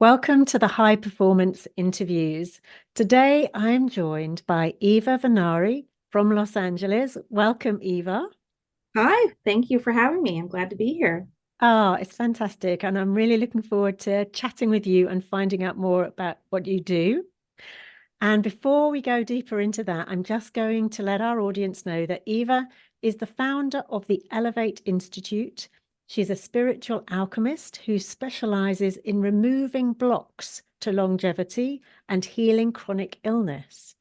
Welcome to the High Performance Interviews. Today I'm joined by Eva Vennari from Los Angeles. Welcome, Eva. Hi, thank you for having me. I'm glad to be here. Oh, it's fantastic. And I'm really looking forward to chatting with you and finding out more about what you do. And before we go deeper into that, I'm just going to let our audience know that Eva is the founder of the Elevate Institute. She's a spiritual alchemist who specializes in removing blocks to longevity and healing chronic illness.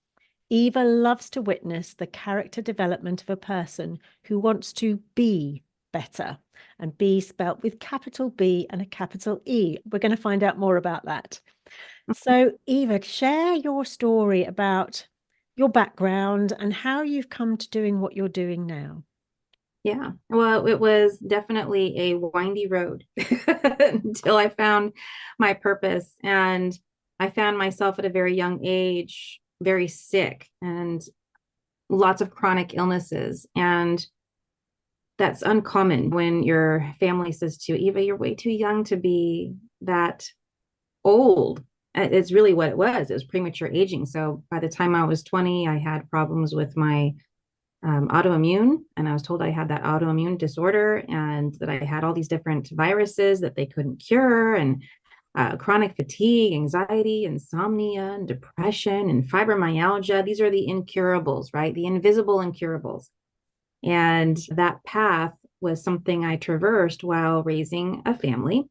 Eva loves to witness the character development of a person who wants to be better, and be spelt with capital B and a capital E. We're going to find out more about that. So, Eva, share your story about your background and how you've come to doing what you're doing now. Yeah, well, it was definitely a windy road until I found my purpose. And I found myself at a very young age, very sick and lots of chronic illnesses. And that's uncommon when your family says to you, Eva, you're way too young to be that old. It's really what it was. It was premature aging. So by the time I was 20, I had problems with my autoimmune, and I was told I had that autoimmune disorder and that I had all these different viruses that they couldn't cure, and chronic fatigue, anxiety, insomnia, and depression, and fibromyalgia. These are the incurables, right? The invisible incurables. And that path was something I traversed while raising a family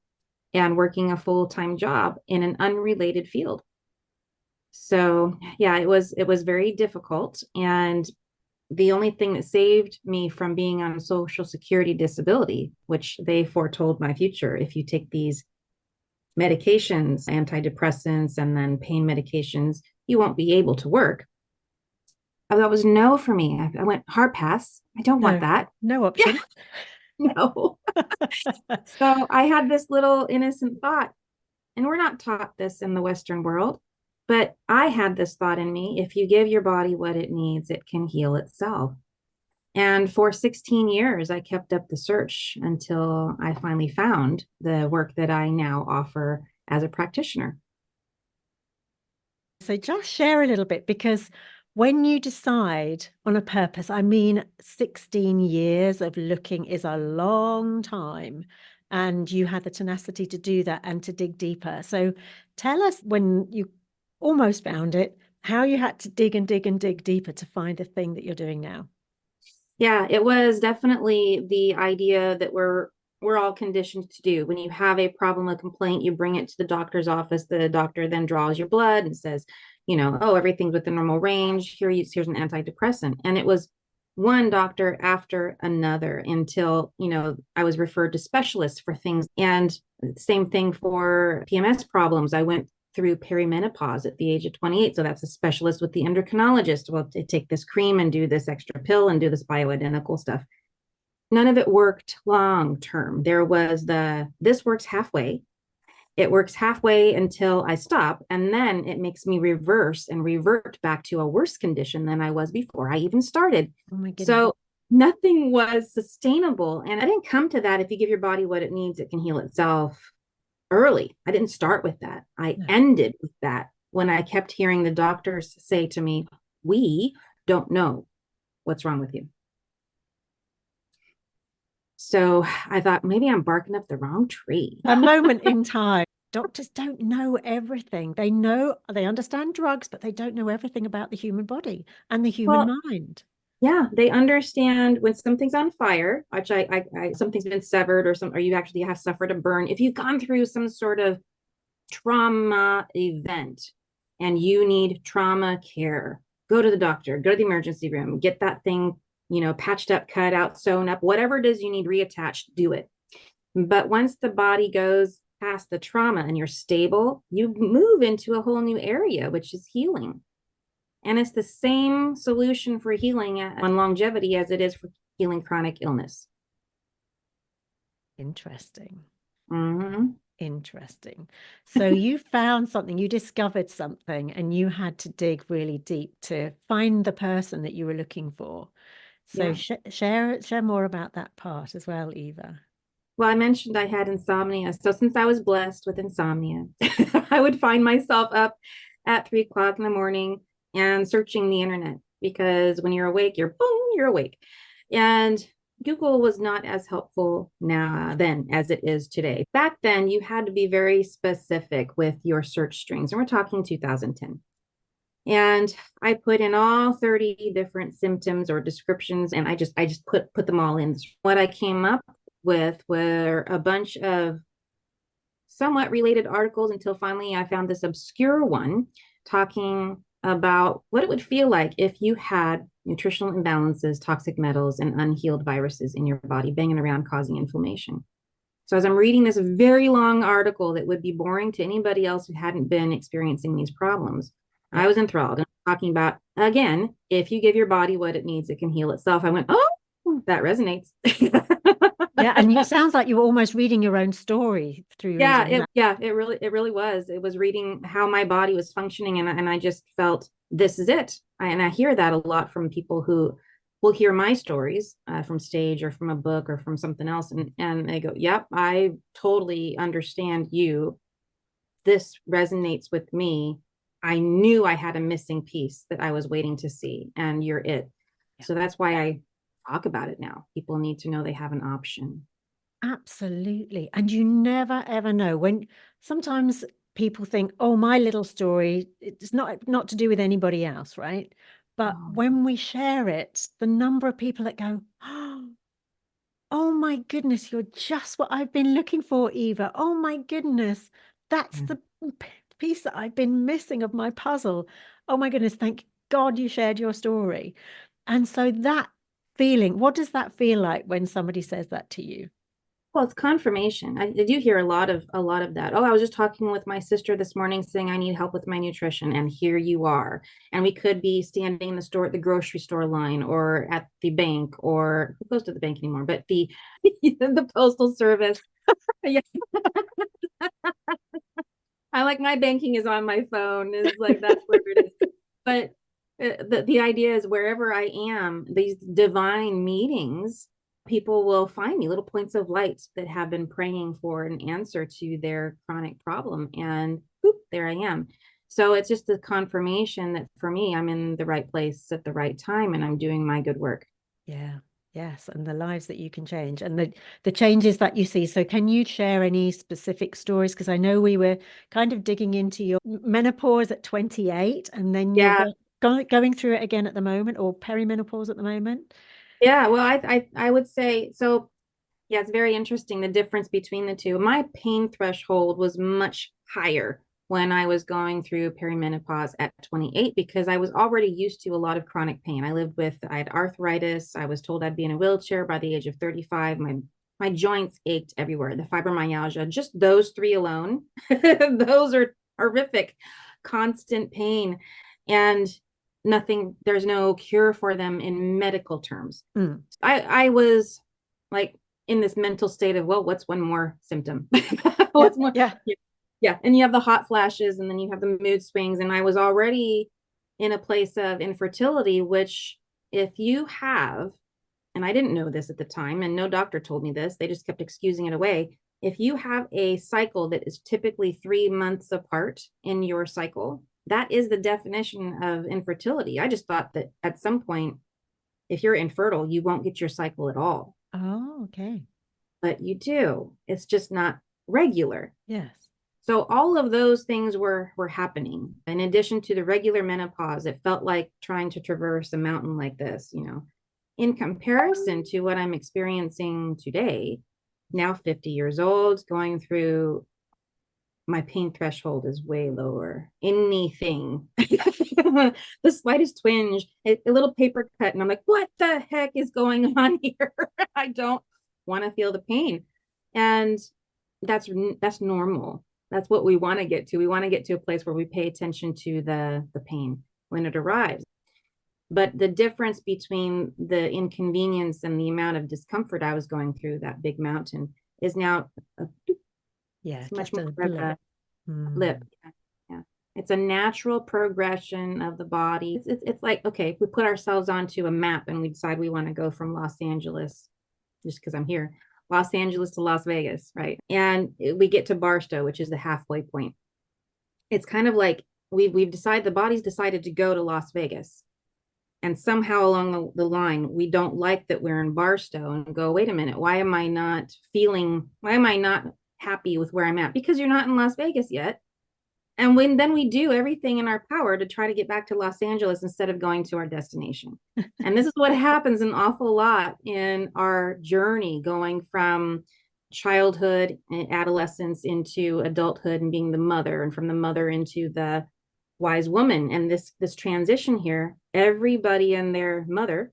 and working a full-time job in an unrelated field. So yeah, it was very difficult. And the only thing that saved me from being on social security disability, which they foretold my future, if you take these medications, antidepressants, and then pain medications, you won't be able to work. That was no for me. I went hard pass. I don't want No, that. no Yeah, option. no. So I had this little innocent thought, and we're not taught this in the Western world, but I had this thought in me: if you give your body what it needs, it can heal itself. And for 16 years, I kept up the search until I finally found the work that I now offer as a practitioner. So just share a little bit, because when you decide on a purpose, I mean, 16 years of looking is a long time. And you had the tenacity to do that and to dig deeper. So tell us, when you almost found it, how you had to dig and dig and dig deeper to find the thing that you're doing now. Yeah, it was definitely the idea that we're all conditioned to do. When you have a problem, a complaint, you bring it to the doctor's office. The doctor then draws your blood and says, oh, everything's within normal range. Here's an antidepressant. And it was one doctor after another until, I was referred to specialists for things. And same thing for PMS problems. I went through perimenopause at the age of 28. So that's a specialist with the endocrinologist. Well, take this cream and do this extra pill and do this bioidentical stuff. None of it worked long term. There was this works halfway. It works halfway until I stop. And then it makes me reverse and revert back to a worse condition than I was before I even started. Oh my goodness. So nothing was sustainable. And I didn't come to that. If you give your body what it needs, it can heal itself early. I didn't start with that. I No. ended with that when I kept hearing the doctors say to me, we don't know what's wrong with you. So I thought, maybe I'm barking up the wrong tree. A moment in time. Doctors don't know everything. They understand drugs, but they don't know everything about the human body and the human Well, mind. yeah, they understand when something's on fire, which something's been severed, or you actually have suffered a burn. If you've gone through some sort of trauma event and you need trauma care, go to the doctor, go to the emergency room, get that thing, patched up, cut out, sewn up, whatever it is you need reattached, do it. But once the body goes past the trauma and you're stable, you move into a whole new area, which is healing. And it's the same solution for healing on longevity as it is for healing chronic illness. Interesting. Mm-hmm. Interesting. So you found something, you discovered something, and you had to dig really deep to find the person that you were looking for. So Yeah. share more about that part as well, Eva. Well, I mentioned I had insomnia. So since I was blessed with insomnia, I would find myself up at 3 o'clock in the morning and searching the internet because when you're awake, you're boom, you're awake. And Google was not as helpful now then as it is today. Back then, you had to be very specific with your search strings, and we're talking 2010. And I put in all 30 different symptoms or descriptions, and I just put them all in. What I came up with were a bunch of somewhat related articles until finally I found this obscure one talking about what it would feel like if you had nutritional imbalances, toxic metals, and unhealed viruses in your body banging around causing inflammation. So as I'm reading this very long article that would be boring to anybody else who hadn't been experiencing these problems, Yeah. I was enthralled and talking about, again, if you give your body what it needs, it can heal itself. I went, oh, that resonates. Yeah, and it sounds like you were almost reading your own story through reading that. It really was. It was reading how my body was functioning, and I just felt this is it. And I hear that a lot from people who will hear my stories from stage or from a book or from something else, and they go, "Yep, I totally understand you. This resonates with me. I knew I had a missing piece that I was waiting to see, and you're it." Yeah. So that's why I talk about it now. People need to know they have an option. Absolutely. And you never ever know when sometimes people think, oh, my little story, it's not to do with anybody else, right? But Oh, when we share it, the number of people that go, oh my goodness, you're just what I've been looking for, Eva. Oh my goodness, that's yeah. the piece that I've been missing of my puzzle. Oh my goodness, thank God you shared your story. And so that feeling, what does that feel like when somebody says that to you? Well, it's confirmation. I do hear a lot of that. Oh, I was just talking with my sister this morning saying I need help with my nutrition, and here you are. And we could be standing in the store at the grocery store line or at the bank, or who goes to the bank anymore, but the the postal service. Yeah. I like my banking is on my phone. Is like that's where it is. But the idea is wherever I am, these divine meetings, people will find me little points of light that have been praying for an answer to their chronic problem, and boop, there I am. So it's just a confirmation that for me, I'm in the right place at the right time, and I'm doing my good work. Yeah. Yes, and the lives that you can change and the changes that you see. So can you share any specific stories? Because I know we were kind of digging into your menopause at 28 and then you're Yeah, going through it again at the moment or perimenopause at the moment. yeah. Well, I would say so. Yeah, it's very interesting the difference between the two. My pain threshold was much higher when I was going through perimenopause at 28 because I was already used to a lot of chronic pain. I had arthritis. I was told I'd be in a wheelchair by the age of 35. My joints ached everywhere. The fibromyalgia, just those three alone, those are horrific, constant pain. And there's no cure for them in medical terms. Mm. I was like in this mental state of, well, what's one more symptom? Yeah, What's more? yeah. Yeah. Yeah. And you have the hot flashes and then you have the mood swings. And I was already in a place of infertility, which if you have, and I didn't know this at the time, and no doctor told me this, they just kept excusing it away. If you have a cycle that is typically 3 months apart in your cycle, that is the definition of infertility. I just thought that at some point, if you're infertile, you won't get your cycle at all, Oh, okay. but you do. It's just not regular. Yes. So all of those things were happening. In addition to the regular menopause, it felt like trying to traverse a mountain like this, in comparison to what I'm experiencing today, now 50 years old, going through my pain threshold is way lower. Anything, the slightest twinge, a little paper cut, and I'm like, what the heck is going on here? I don't want to feel the pain, and that's normal. That's what we want to get to. We want to get to a place where we pay attention to the pain when it arrives. But the difference between the inconvenience and the amount of discomfort I was going through that big mountain is now Yeah, it's much just more a of blip. a blip. Mm. Yeah, yeah. It's a natural progression of the body. It's like, okay, if we put ourselves onto a map and we decide we want to go from Los Angeles, just because I'm here, Los Angeles to Las Vegas, right? And we get to Barstow, which is the halfway point. It's kind of like we've decided, the body's decided to go to Las Vegas. And somehow along the line, we don't like that we're in Barstow and go, wait a minute, why am I not happy with where I'm at? Because you're not in Las Vegas yet. And then we do everything in our power to try to get back to Los Angeles instead of going to our destination. And this is what happens an awful lot in our journey going from childhood and adolescence into adulthood and being the mother, and from the mother into the wise woman. And this transition here, everybody and their mother,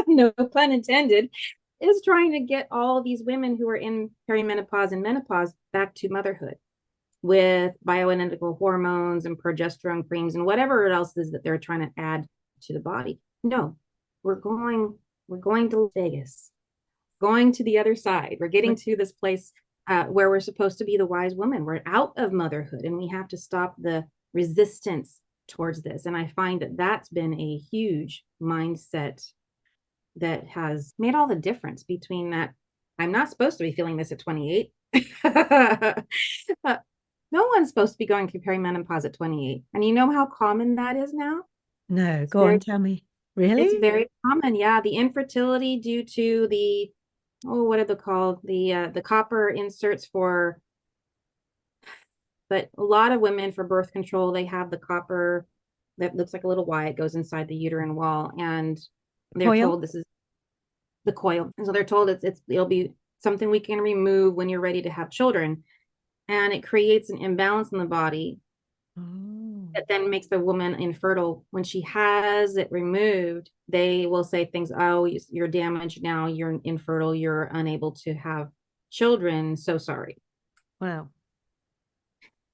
no pun intended, is trying to get all of these women who are in perimenopause and menopause back to motherhood with bioidentical hormones and progesterone creams and whatever else is that they're trying to add to the body. No, we're going to Vegas, going to the other side. We're getting to this place where we're supposed to be the wise woman. We're out of motherhood, and we have to stop the resistance towards this. And I find that that's been a huge mindset that has made all the difference between that. I'm not supposed to be feeling this at 28. No one's supposed to be going through perimenopause at 28. And you know how common that is now? No, go on, tell me. It's Really? very common. Yeah, the infertility due to the, oh, what are they called? The copper inserts for, but a lot of women for birth control, they have the copper that looks like a little Y. It goes inside the uterine wall, and they're Coil? told this is the coil. And so they're told it'll be something we can remove when you're ready to have children. And it creates an imbalance in the body Oh, that then makes the woman infertile. When she has it removed, they will say things, oh, you're damaged now, you're infertile, you're unable to have children, so sorry. wow.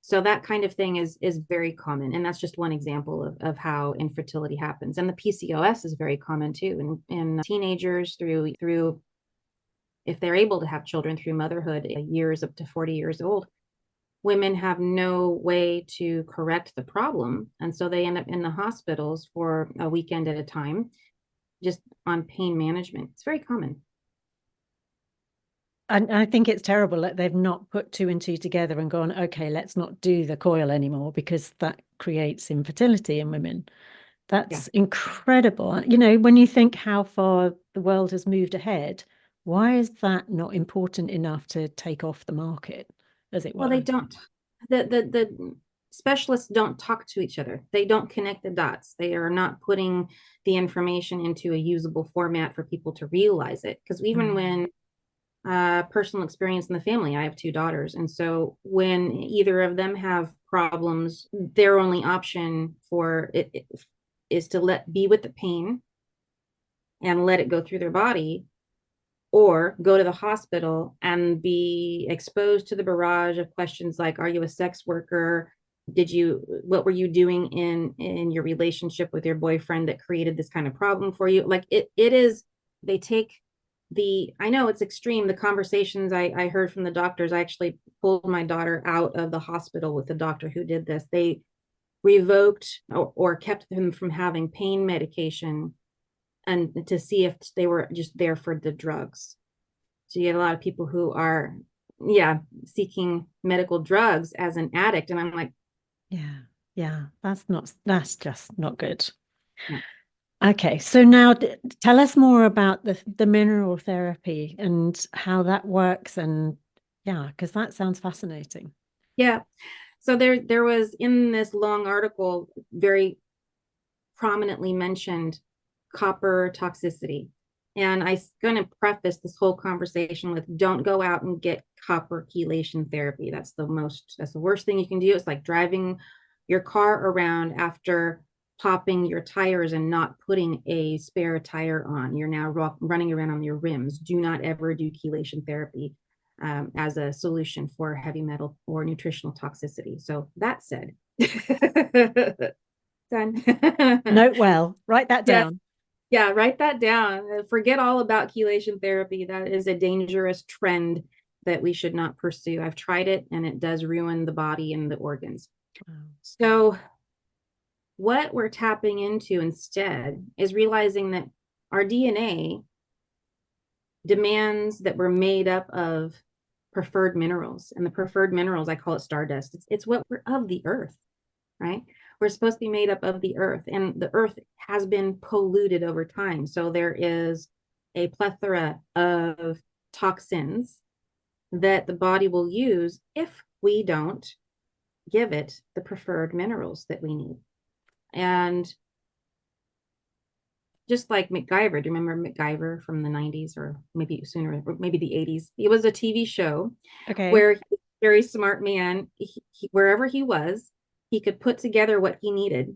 So that kind of thing is very common. And that's just one example of how infertility happens. And the PCOS is very common too in teenagers through if they're able to have children through motherhood, years up to 40 years old. Women have no way to correct the problem. And so they end up in the hospitals for a weekend at a time, just on pain management. It's very common. And I think it's terrible that they've not put two and two together and gone, okay, let's not do the coil anymore, because that creates infertility in women. Yeah. That's incredible. You know, when you think how far the world has moved ahead, why is that not important enough to take off the market, as it Well, were? they don't. The specialists don't talk to each other. They don't connect the dots. They are not putting the information into a usable format for people to realize it. Because even when personal experience in the family, I have two daughters, and so when either of them have problems, their only option for it is to be with the pain and let it go through their body, or go to the hospital and be exposed to the barrage of questions like, are you a sex worker? What were you doing in your relationship with your boyfriend that created this kind of problem for you? Like it is, they take I know it's extreme, the conversations I heard from the doctors. I actually pulled my daughter out of the hospital with the doctor who did this. They revoked or kept them from having pain medication, and to see if they were just there for the drugs. So you get a lot of people who are, yeah, seeking medical drugs as an addict. And I'm like, Yeah, yeah, that's just not good. no. Okay, so now tell us more about the mineral therapy and how that works, and yeah, because that sounds fascinating. Yeah. So there was in this long article very prominently mentioned copper toxicity. And I'm going to preface this whole conversation with, don't go out and get copper chelation therapy. That's the worst thing you can do. It's like driving your car around after popping your tires and not putting a spare tire on. You're now running around on your rims. Do not ever do chelation therapy as a solution for heavy metal or nutritional toxicity. So that said, done. Note well, write that Yes. down. Yeah, write that down. Forget all about chelation therapy. That is a dangerous trend that we should not pursue. I've tried it, and it does ruin the body and the organs. Wow. So what we're tapping into instead is realizing that our DNA demands that we're made up of preferred minerals. And the preferred minerals, I call it stardust. It's what we're of the earth, right? We're supposed to be made up of the earth, and the earth has been polluted over time. So there is a plethora of toxins that the body will use if we don't give it the preferred minerals that we need. And just like MacGyver, do you remember MacGyver from the 90s, or maybe sooner, or maybe the 80s? It was a TV show Okay. where he was a very smart man. Wherever he was, he could put together what he needed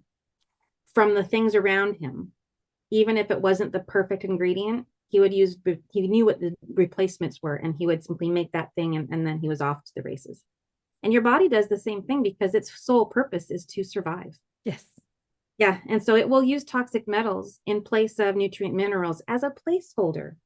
from the things around him. Even if it wasn't the perfect ingredient, he knew what the replacements were, and he would simply make that thing, and then he was off to the races. And your body does the same thing because its sole purpose is to survive. Yes. Yeah. And so it will use toxic metals in place of nutrient minerals as a placeholder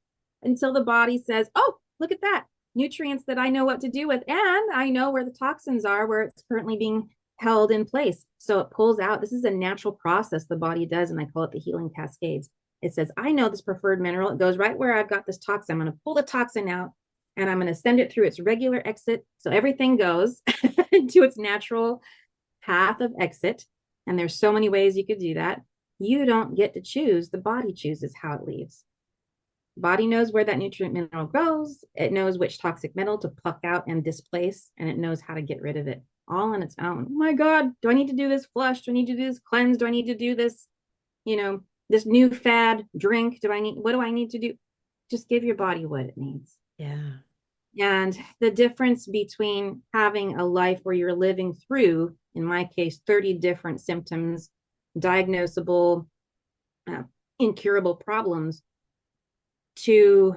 until the body says, oh, look at that. Nutrients that I know what to do with, and I know where the toxins are, where it's currently being held in place. So it pulls out. This is a natural process the body does, and I call it the healing cascades. It says, I know this preferred mineral. It goes right where I've got this toxin. I'm going to pull the toxin out, and I'm going to send it through its regular exit. So everything goes into its natural path of exit. And there's so many ways you could do that. You don't get to choose. The body chooses how it leaves. Body knows where that nutrient mineral goes. It knows which toxic metal to pluck out and displace, and it knows how to get rid of it all on its own. Oh my God, do I need to do this flush? Do I need to do this cleanse? Do I need to do this, this new fad drink? What do I need to do? Just give your body what it needs. Yeah. And the difference between having a life where you're living through, in my case, 30 different symptoms, diagnosable, incurable problems, to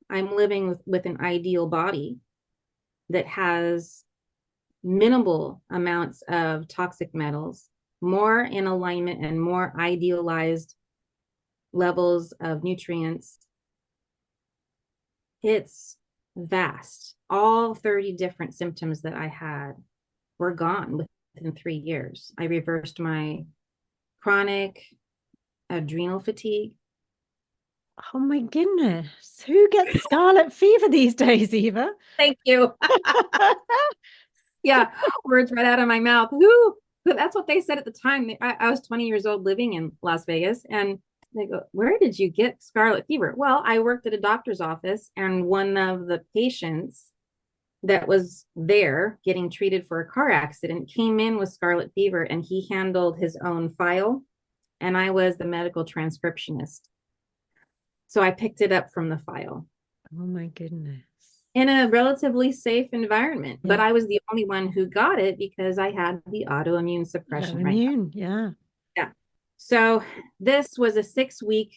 I'm living with an ideal body that has minimal amounts of toxic metals, more in alignment and more idealized levels of nutrients. It's vast. All 30 different symptoms that I had were gone within 3 years. I reversed my chronic adrenal fatigue. Oh my goodness. Who gets scarlet fever these days, Eva? Thank you. Yeah, words right out of my mouth. Who? That's what they said at the time. I was 20 years old living in Las Vegas, and they go, where did you get scarlet fever? Well, I worked at a doctor's office, and one of the patients that was there getting treated for a car accident came in with scarlet fever, and he handled his own file, and I was the medical transcriptionist. So I picked it up from the file. Oh my goodness. In a relatively safe environment, Yeah. but I was the only one who got it because I had the autoimmune suppression. Autoimmune, yeah. Yeah. So this was a 6-week,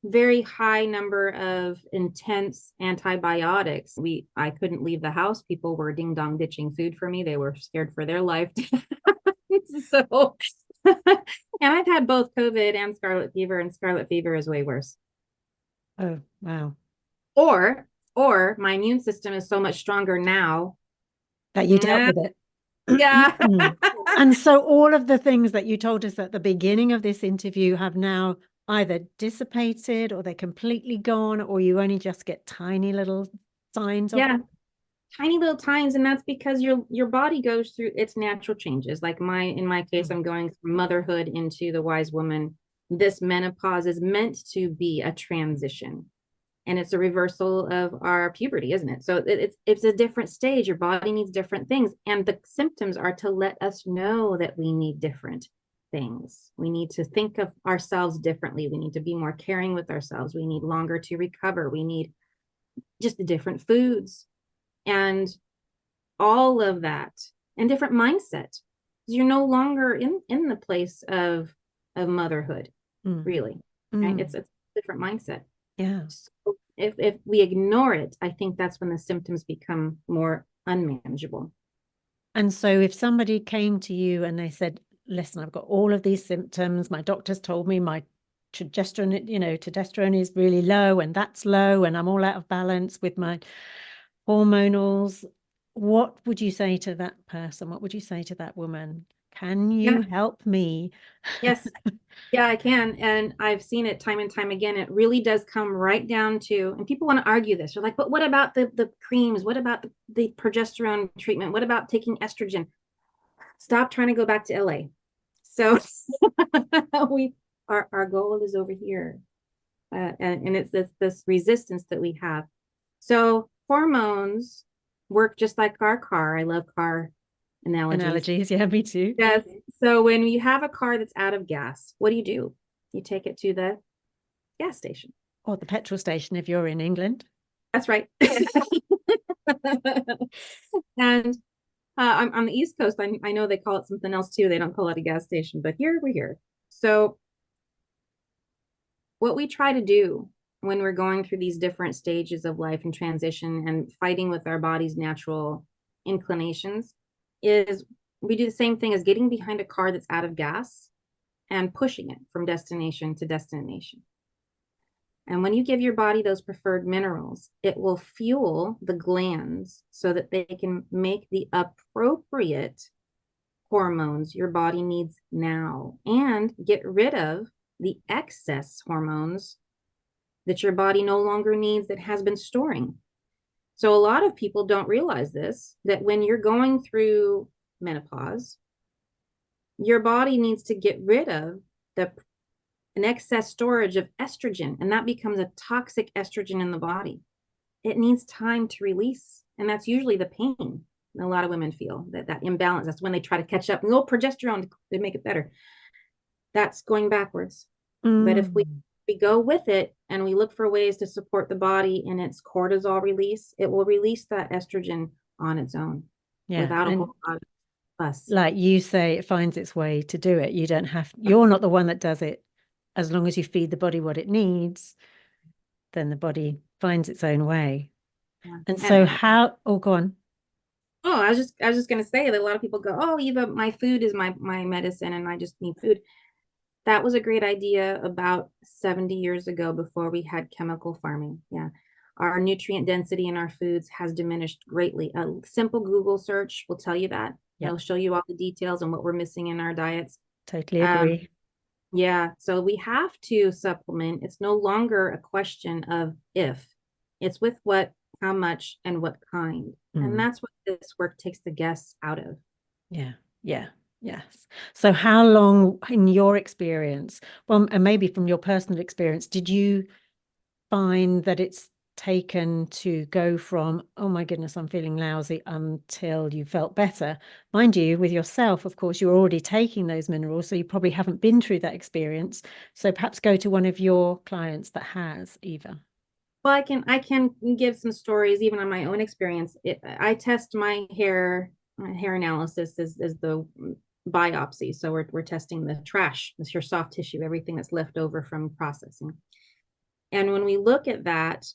very high number of intense antibiotics. I couldn't leave the house. People were ding dong ditching food for me. They were scared for their life. So, and I've had both COVID and scarlet fever is way worse. Oh, wow. Or my immune system is so much stronger now that you dealt with it. Yeah. And so all of the things that you told us at the beginning of this interview have now either dissipated, or they're completely gone, or you only just get tiny little signs of it. Tiny little times. And that's because your body goes through its natural changes. Like in my case, I'm going from motherhood into the wise woman. This menopause is meant to be a transition, and it's a reversal of our puberty, isn't it? So it's a different stage. Your body needs different things, and the symptoms are to let us know that we need different things. We need to think of ourselves differently. We need to be more caring with ourselves. We need longer to recover. We need just the different foods and all of that, and different mindset. You're no longer in the place of motherhood, really. Right? It's a different mindset. Yeah. So if we ignore it, I think that's when the symptoms become more unmanageable. And so if somebody came to you and they said, listen, I've got all of these symptoms, my doctor's told me my testosterone is really low, and that's low, and I'm all out of balance with my hormonals, what would you say to that person? What would you say to that woman Can Yeah. you help me? Yes. Yeah, I can. And I've seen it time and time again. It really does come right down to, and people want to argue this. They're like, but what about the creams? What about the progesterone treatment? What about taking estrogen? Stop trying to go back to LA. So we our goal is over here. And it's this resistance that we have. So hormones work just like our car. I love car analogies. Analogies. Yeah, me too. Yes. So when you have a car that's out of gas, what do? You take it to the gas station. Or the petrol station if you're in England. That's right. And I'm on the East Coast. I know they call it something else too. They don't call it a gas station, but here we're here. So what we try to do when we're going through these different stages of life and transition and fighting with our body's natural inclinations is we do the same thing as getting behind a car that's out of gas and pushing it from destination to destination. And when you give your body those preferred minerals, it will fuel the glands so that they can make the appropriate hormones your body needs now and get rid of the excess hormones that your body no longer needs that has been storing. So a lot of people don't realize this, that when you're going through menopause, your body needs to get rid of an excess storage of estrogen, and that becomes a toxic estrogen in the body. It needs time to release, and that's usually the pain a lot of women feel, that imbalance. That's when they try to catch up and go progesterone to make it better. That's going backwards. But if we go with it and we look for ways to support the body in its cortisol release, it will release that estrogen on its own without a whole lot of fuss. Like you say, it finds its way to do it. You don't have, you're not the one that does it. As long as you feed the body what it needs, then the body finds its own way. Yeah. And so how, oh, go on. Oh, I was just gonna say that a lot of people go, oh, Eva, my food is my medicine and I just need food. That was a great idea about 70 years ago before we had chemical farming. Yeah. Our nutrient density in our foods has diminished greatly. A simple Google search will tell you that. Yep. It'll show you all the details on what we're missing in our diets. Totally agree. Yeah. So we have to supplement. It's no longer a question of if, it's with what, how much, and what kind. And that's what this work takes the guess out of. Yeah. Yeah. Yes. So how long, in your experience, well, and maybe from your personal experience, did you find that it's taken to go from, oh my goodness, I'm feeling lousy, until you felt better? Mind you, with yourself, of course, you're already taking those minerals, so you probably haven't been through that experience. So perhaps go to one of your clients that has, Eva. Well, I can give some stories even on my own experience. I test my hair analysis is the biopsy. So we're testing the trash, it's your soft tissue, everything that's left over from processing. And when we look at that,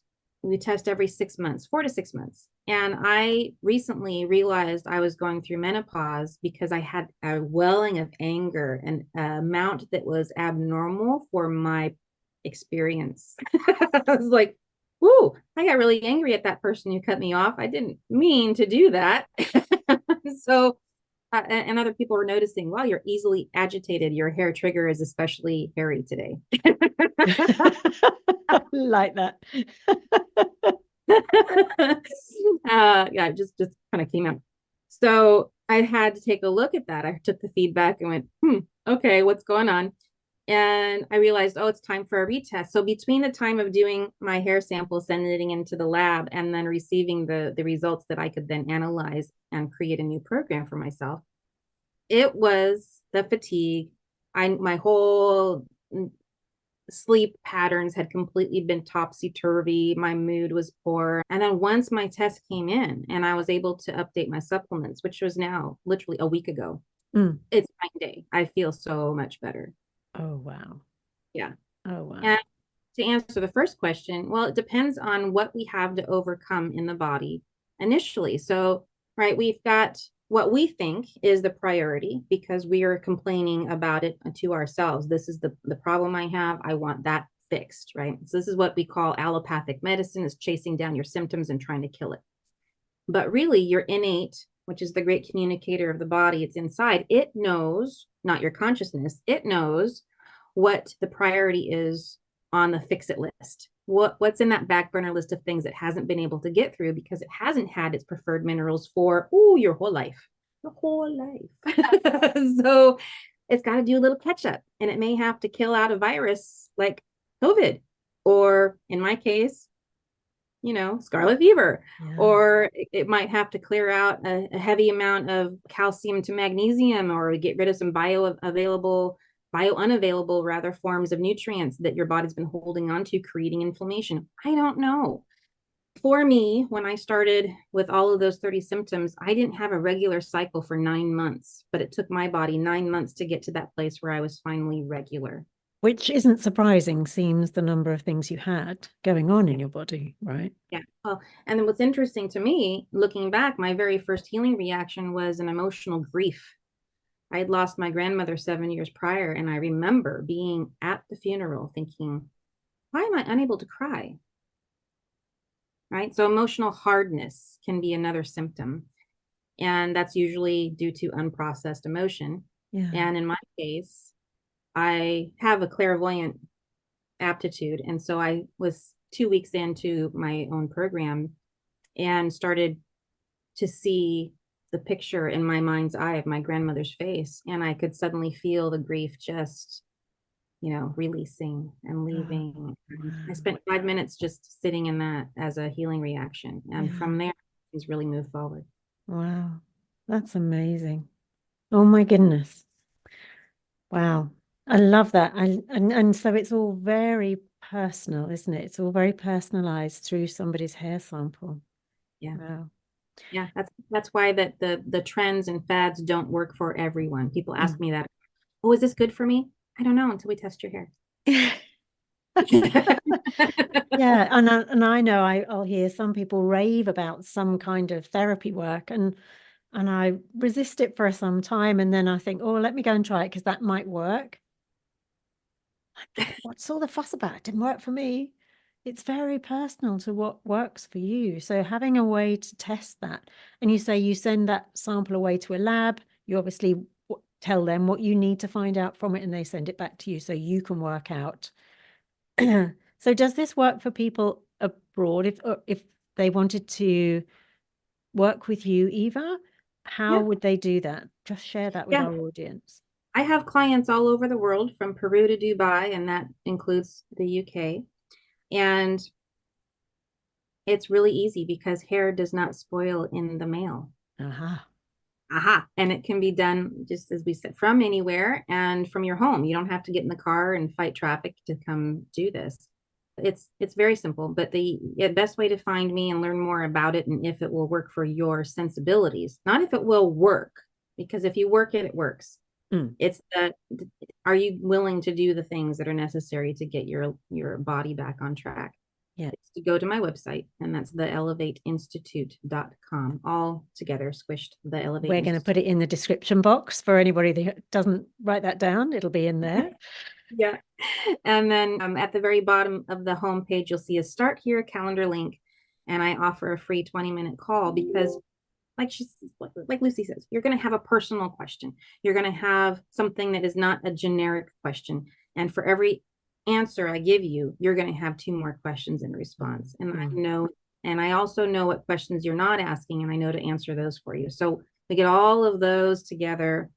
we test every 6 months, 4 to 6 months. And I recently realized I was going through menopause because I had a welling of anger, an amount that was abnormal for my experience. I was like, whoo, I got really angry at that person who cut me off. I didn't mean to do that. So, and other people were noticing, wow, you're easily agitated. Your hair trigger is especially hairy today. Like that. Yeah, just kind of came out. So I had to take a look at that. I took the feedback and went, okay, what's going on? And I realized, oh, it's time for a retest. So between the time of doing my hair sample, sending it into the lab, and then receiving the results that I could then analyze and create a new program for myself, it was the fatigue. My whole sleep patterns had completely been topsy-turvy. My mood was poor. And then once my test came in and I was able to update my supplements, which was now literally a week ago, it's night and day. I feel so much better. Oh, wow. Yeah. Oh, wow. And to answer the first question, well, it depends on what we have to overcome in the body initially. So, right, we've got what we think is the priority because we are complaining about it to ourselves. This is the problem I have. I want that fixed, right? So this is what we call allopathic medicine, is chasing down your symptoms and trying to kill it. But really, your innate which is the great communicator of the body, it's inside, it knows, not your consciousness, it knows what the priority is on the fix it list. What's in that back burner list of things it hasn't been able to get through because it hasn't had its preferred minerals for your whole life. The whole life. So it's got to do a little catch up, and it may have to kill out a virus like COVID, or in my case, scarlet fever, or it might have to clear out a heavy amount of calcium to magnesium, or get rid of some unavailable rather forms of nutrients that your body's been holding on to, creating inflammation. I don't know. For me, when I started with all of those 30 symptoms, I didn't have a regular cycle for 9 months, but it took my body 9 months to get to that place where I was finally regular. Which isn't surprising, seems the number of things you had going on in your body, right? Yeah. Well, and then what's interesting to me, looking back, my very first healing reaction was an emotional grief. I had lost my grandmother 7 years prior, and I remember being at the funeral thinking, why am I unable to cry? Right? So emotional hardness can be another symptom, and that's usually due to unprocessed emotion. Yeah. And in my case, I have a clairvoyant aptitude, and so I was 2 weeks into my own program and started to see the picture in my mind's eye of my grandmother's face, and I could suddenly feel the grief just releasing and leaving. Wow. I spent 5 minutes just sitting in that as a healing reaction, and from there things really moved forward. Wow, that's amazing. Oh my goodness. Wow. I love that. And so it's all very personal, isn't it? It's all very personalized through somebody's hair sample. Yeah. Wow. Yeah, that's why that the trends and fads don't work for everyone. People ask me that, oh, is this good for me? I don't know until we test your hair. Yeah, and I know I'll hear some people rave about some kind of therapy work, and I resist it for some time, and then I think, oh, let me go and try it because that might work. What's all the fuss about? It didn't work for me. It's very personal to what works for you. So having a way to test that, and you say you send that sample away to a lab, you obviously tell them what you need to find out from it, and they send it back to you so you can work out. So does this work for people abroad? If they wanted to work with you, Eva, how Yeah. would they do that? Just share that with Yeah. our audience. I have clients all over the world, from Peru to Dubai, and that includes the UK. And it's really easy because hair does not spoil in the mail. Aha. Aha. And it can be done, just as we said, from anywhere and from your home. You don't have to get in the car and fight traffic to come do this. It's very simple, but the best way to find me and learn more about it, and if it will work for your sensibilities, not if it will work, because if you work it, it works. It's that, are you willing to do the things that are necessary to get your body back on track? Yeah. It's to go to my website, and that's theelevateinstitute.com, all together squished. The Elevate We're going to put Institute. it in the description box for anybody that doesn't write that down. It'll be in there. Yeah. And then at the very bottom of the homepage, you'll see a start here calendar link. And I offer a free 20-minute call because, like Lucy says, you're going to have a personal question. You're going to have something that is not a generic question. And for every answer I give you, you're going to have two more questions in response. And I also know what questions you're not asking, and I know to answer those for you. So we get all of those together.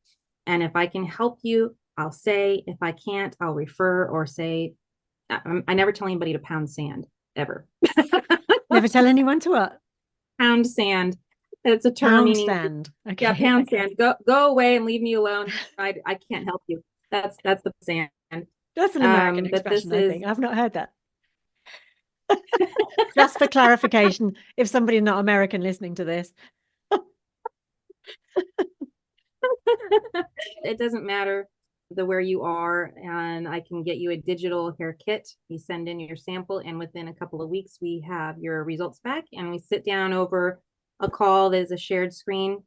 And if I can help you, I'll say. If I can't, I'll refer or say. I never tell anybody to pound sand, ever. Never tell anyone to what? Pound sand. It's a term Pound meaning, sand. Okay. yeah, pound sand. Go away and leave me alone. I can't help you. That's the sand. That's an American But this expression, I is think. I've not heard that. Just for clarification, if somebody not American listening to this. It doesn't matter where you are, and I can get you a digital hair kit. You send in your sample, and within a couple of weeks, we have your results back, and we sit down over a call that is a shared screen.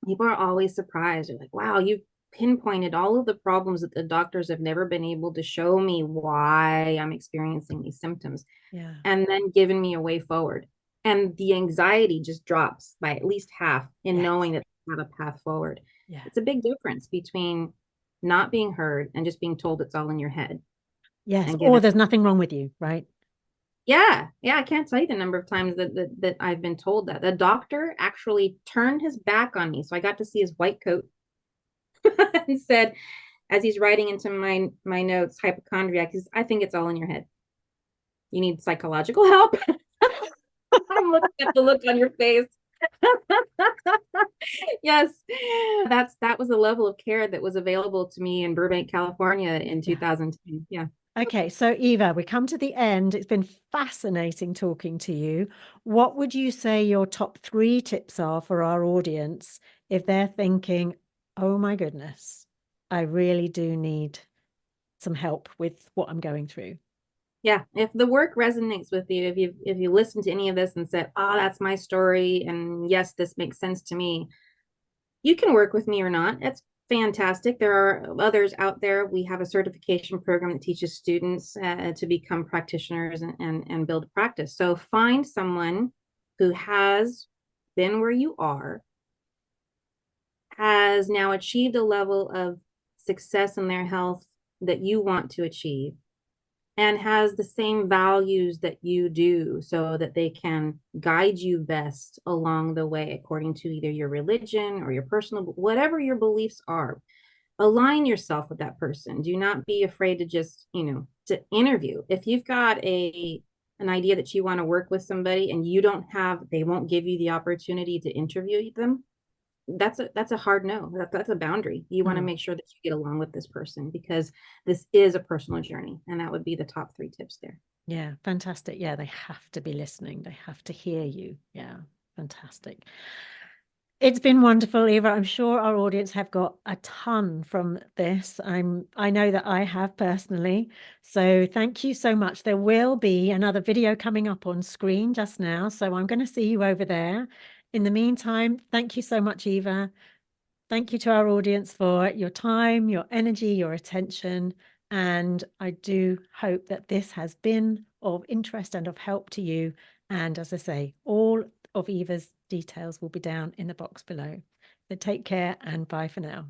People are always surprised. They're like, wow, you pinpointed all of the problems that the doctors have never been able to show me why I'm experiencing these symptoms, Yeah. and then given me a way forward. And the anxiety just drops by at least half in Yes. knowing that they have a path forward. Yeah. It's a big difference between not being heard and just being told it's all in your head Yes. and Or given. there's nothing wrong with you, right? Yeah, yeah, I can't tell you the number of times that I've been told that. The doctor actually turned his back on me, so I got to see his white coat and said, as he's writing into my notes, hypochondriac, I think it's all in your head. You need psychological help. I'm looking at the look on your face. Yes, that was the level of care that was available to me in Burbank, California in Yeah. 2010. Yeah. Okay, so Eva, we come to the end. It's been fascinating talking to you. What would you say your top 3 tips are for our audience if they're thinking, oh my goodness, I really do need some help with what I'm going through? Yeah, if the work resonates with you, if you listen to any of this and said, "Oh, that's my story," and yes, this makes sense to me, you can work with me or not. It's fantastic. There are others out there. We have a certification program that teaches students to become practitioners and build practice. So find someone who has been where you are, has now achieved a level of success in their health that you want to achieve, and has the same values that you do so that they can guide you best along the way according to either your religion or your personal, whatever your beliefs are. Align yourself with that person. Do not be afraid to just, to interview. If you've got an idea that you want to work with somebody and you don't have, they won't give you the opportunity to interview them, that's a hard no. That's a boundary. You want to Mm. make sure that you get along with this person because this is a personal journey, and that would be the top 3 tips there. Yeah, fantastic. Yeah, they have to be listening. They have to hear you. Yeah, fantastic. It's been wonderful, Eva. I'm sure our audience have got a ton from this. I know that I have personally. So thank you so much. There will be another video coming up on screen just now. So I'm going to see you over there. In the meantime, thank you so much, Eva. Thank you to our audience for your time, your energy, your attention. And I do hope that this has been of interest and of help to you. And as I say, all of Eva's details will be down in the box below. So take care and bye for now.